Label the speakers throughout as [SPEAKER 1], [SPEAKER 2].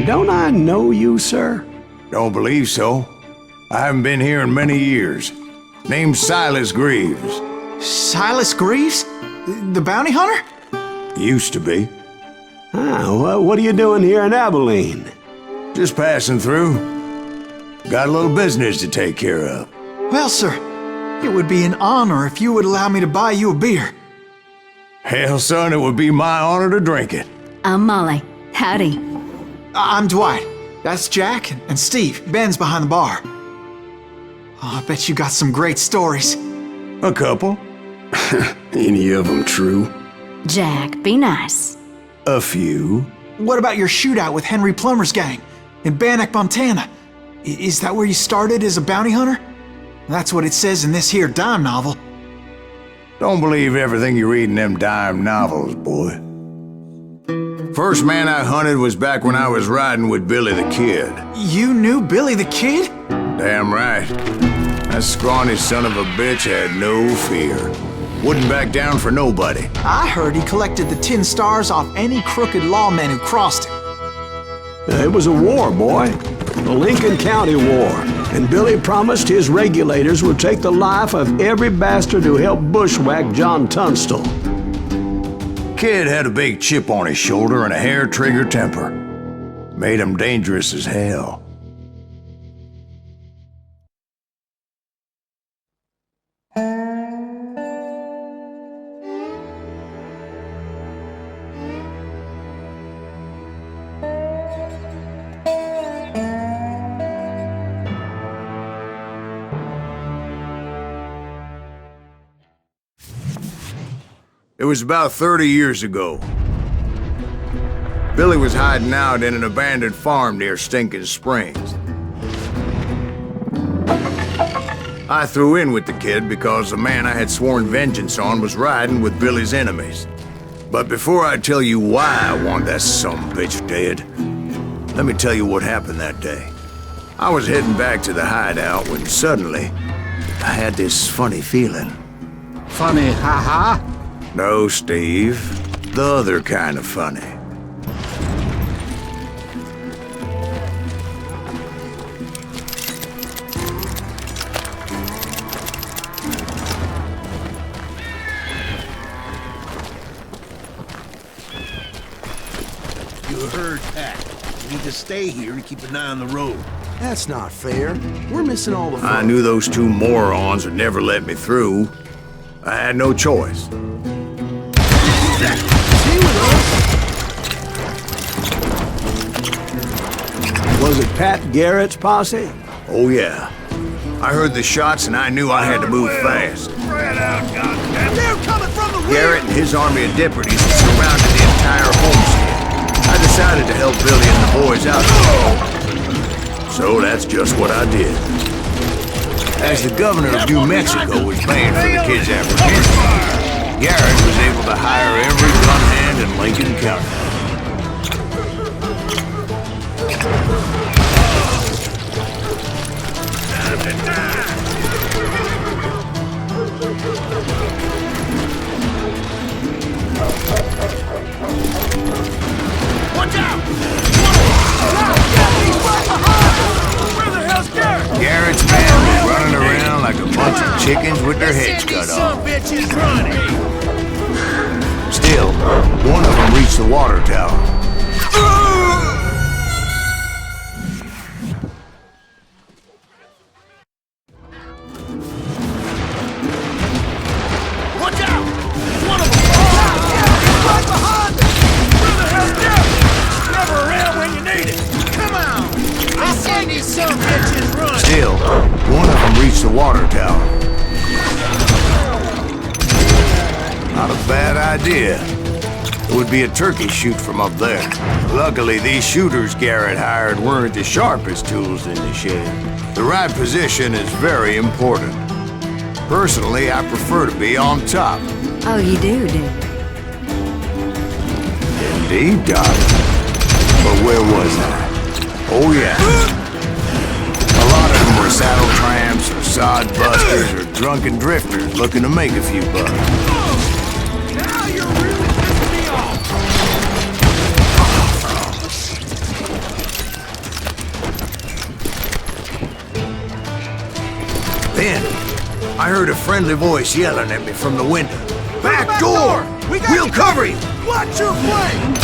[SPEAKER 1] don't I know you, sir?
[SPEAKER 2] Don't believe so. I haven't been here in many years. Name's Silas Greaves.
[SPEAKER 3] Silas Greaves? The bounty hunter?
[SPEAKER 2] Used to be.
[SPEAKER 1] Well, what are you doing here in Abilene?
[SPEAKER 2] Just passing through. Got a little business to take care of.
[SPEAKER 3] Well, sir, it would be an honor if you would allow me to buy you a beer.
[SPEAKER 2] Hell, son, it would be my honor to drink it.
[SPEAKER 4] I'm Molly. Howdy.
[SPEAKER 3] I'm Dwight. That's Jack and Steve. Ben's behind the bar. Oh, I bet you got some great stories.
[SPEAKER 2] A couple.
[SPEAKER 1] Any of them true?
[SPEAKER 4] Jack, be nice.
[SPEAKER 2] A few.
[SPEAKER 3] What about your shootout with Henry Plummer's gang in Bannock, Montana? Is that where you started as a bounty hunter? That's what it says in this here dime novel.
[SPEAKER 2] Don't believe everything you read in them dime novels, boy. First man I hunted was back when I was riding with Billy the Kid.
[SPEAKER 3] You knew Billy the Kid?
[SPEAKER 2] Damn right. That scrawny son of a bitch had no fear. Wouldn't back down for nobody.
[SPEAKER 3] I heard he collected the 10 stars off any crooked lawman who crossed him.
[SPEAKER 1] It was a war, boy. The Lincoln County War. And Billy promised his regulators would take the life of every bastard who helped bushwhack John Tunstall.
[SPEAKER 2] Kid had a big chip on his shoulder and a hair-trigger temper. Made him dangerous as hell. It was about 30 years ago. Billy was hiding out in an abandoned farm near Stinking Springs. I threw in with the kid because the man I had sworn vengeance on was riding with Billy's enemies. But before I tell you why I want that sumbitch dead, let me tell you what happened that day. I was heading back to the hideout when suddenly I had this funny feeling.
[SPEAKER 5] Funny, haha?
[SPEAKER 2] No, Steve. The other kind of funny.
[SPEAKER 6] You heard that. You need to stay here and keep an eye on the road.
[SPEAKER 5] That's not fair. We're missing all the fun.
[SPEAKER 2] I knew those two morons would never let me through. I had no choice.
[SPEAKER 5] Stay with us.
[SPEAKER 1] Was it Pat Garrett's posse?
[SPEAKER 2] Oh yeah. I heard the shots and I knew I had to move fast.
[SPEAKER 6] They're coming from the rear!
[SPEAKER 2] Garrett and his army of deputies surrounded the entire homestead. I decided to help Billy and the boys out. So that's just what I did. As the governor of New Mexico was paying for the kid's apprehension, Garrett was able to hire every gun hand in Lincoln County.
[SPEAKER 6] Watch out! Where the hell's Garrett?
[SPEAKER 2] Garrett's men were running around like a bunch of chickens with their heads cut off.
[SPEAKER 6] Bitch is running!
[SPEAKER 2] Still, one of them reached the water tower.
[SPEAKER 6] Watch out! One of them! Right behind us! Where the hell's Garrett? Never around when you need it! Come on! I say these some bitches running!
[SPEAKER 2] Still, one of them reached the water tower. Not a bad idea. It would be a turkey shoot from up there. Luckily, these shooters Garrett hired weren't the sharpest tools in the shed. The right position is very important. Personally, I prefer to be on top.
[SPEAKER 4] Oh, you do?
[SPEAKER 2] Indeed, darling. But where was I? Oh, yeah. A lot of them were saddle tramps, or sod busters, or drunken drifters looking to make a few bucks.
[SPEAKER 6] Now you're really pissing me off!
[SPEAKER 2] then, I heard a friendly voice yelling at me from the window. Back door! We'll cover you!
[SPEAKER 6] Watch your flank!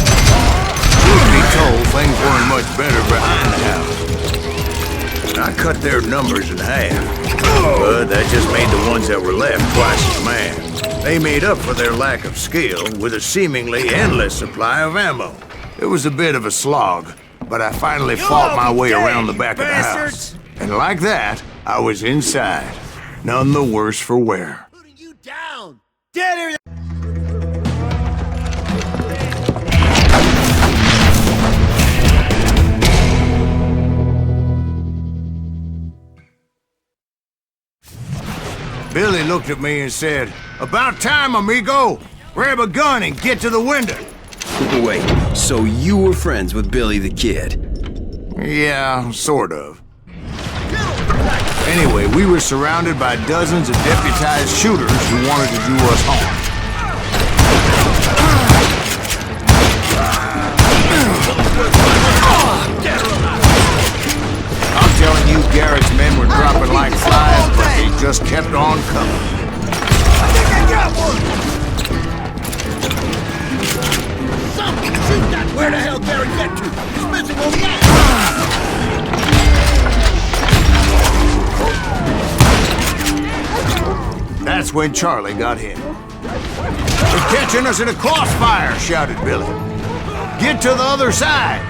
[SPEAKER 2] Truth be told, things weren't much better behind the house. I cut their numbers in half, but that just made the ones that were left twice as mad. They made up for their lack of skill with a seemingly endless supply of ammo. It was a bit of a slog, but I finally fought my way around the back of the house. And like that, I was inside, none the worse for wear.
[SPEAKER 6] Putting you down! Dead or...
[SPEAKER 2] Billy looked at me and said, "About time, amigo! Grab a gun and get to the window!"
[SPEAKER 7] Wait, so you were friends with Billy the Kid?
[SPEAKER 2] Yeah, sort of. Anyway, we were surrounded by dozens of deputized shooters who wanted to do us harm. I'm telling you, Garrett's men were dropping like flies, but they just kept on coming.
[SPEAKER 6] I think I got one! Something! Shoot that! Where the hell Garrett get to? He's missing on the
[SPEAKER 2] That's when Charlie got hit. "They're catching us in a crossfire!" shouted Billy. "Get to the other side!"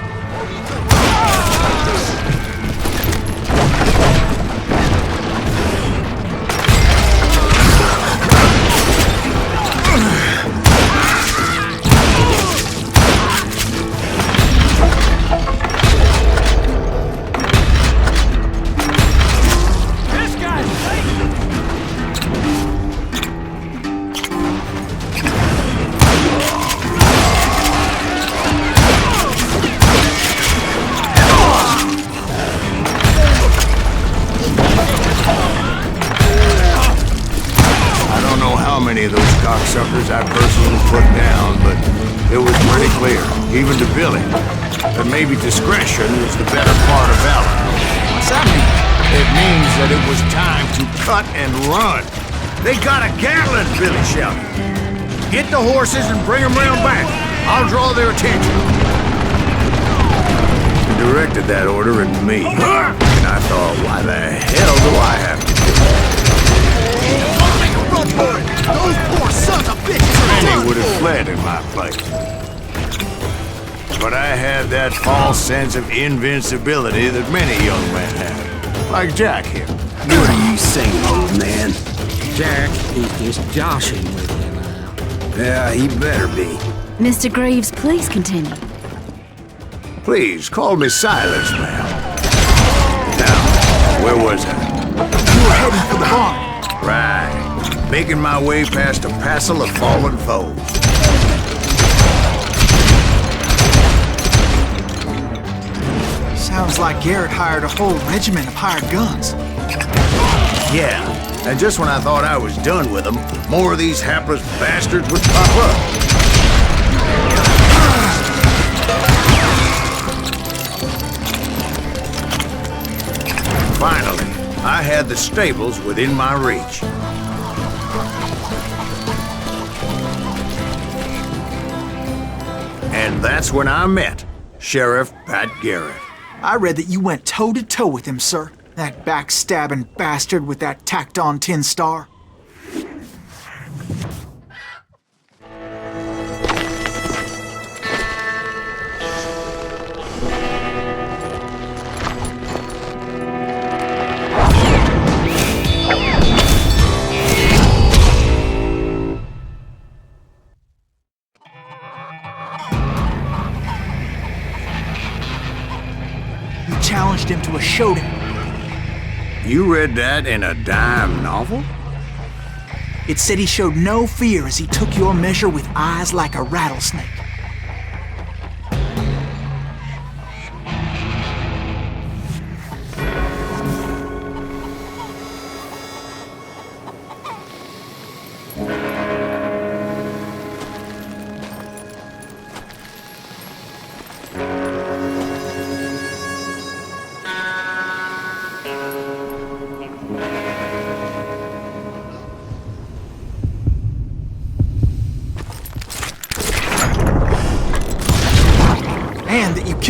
[SPEAKER 2] Of those cocksuckers I personally put down, but it was pretty clear, even to Billy, that maybe discretion was the better part of valor.
[SPEAKER 3] What's that mean?
[SPEAKER 2] It means that it was time to cut and run. "They got a Gatling!" Billy shouted. "Get the horses and bring them round back. I'll draw their attention." He directed that order at me, and I thought, why the hell do I have to do it?
[SPEAKER 6] Run for it! Those poor sons of bitches are
[SPEAKER 2] Many
[SPEAKER 6] done
[SPEAKER 2] would have
[SPEAKER 6] for!
[SPEAKER 2] fled in my place. But I had that false sense of invincibility that many young men have. Like Jack here.
[SPEAKER 7] What are you saying, old man?
[SPEAKER 5] Jack, he's just joshing with you now.
[SPEAKER 7] Yeah, he better be.
[SPEAKER 4] Mr. Greaves, please continue.
[SPEAKER 2] Please, call me Silas, ma'am. Now, where was I?
[SPEAKER 3] You were heading for the barn.
[SPEAKER 2] Right. Making my way past a passel of fallen foes.
[SPEAKER 3] Sounds like Garrett hired a whole regiment of hired guns.
[SPEAKER 2] Yeah, and just when I thought I was done with them, more of these hapless bastards would pop up. Finally, I had the stables within my reach. And that's when I met Sheriff Pat Garrett.
[SPEAKER 3] I read that you went toe-to-toe with him, sir. That backstabbing bastard with that tacked-on tin star. You challenged him to a showdown.
[SPEAKER 2] You read that in a dime novel?
[SPEAKER 3] It said he showed no fear as he took your measure with eyes like a rattlesnake.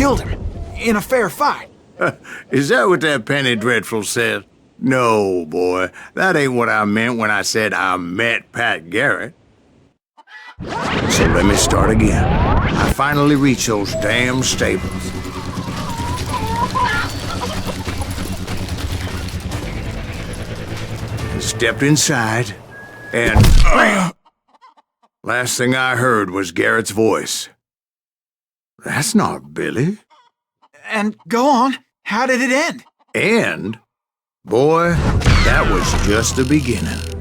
[SPEAKER 3] killed him. In a fair fight.
[SPEAKER 2] Is that what that Penny Dreadful said? No, boy. That ain't what I meant when I said I met Pat Garrett. So let me start again. I finally reached those damn stables. Stepped inside, and last thing I heard was Garrett's voice. That's not Billy.
[SPEAKER 3] And go on. How did it end?
[SPEAKER 2] And, boy, that was just the beginning.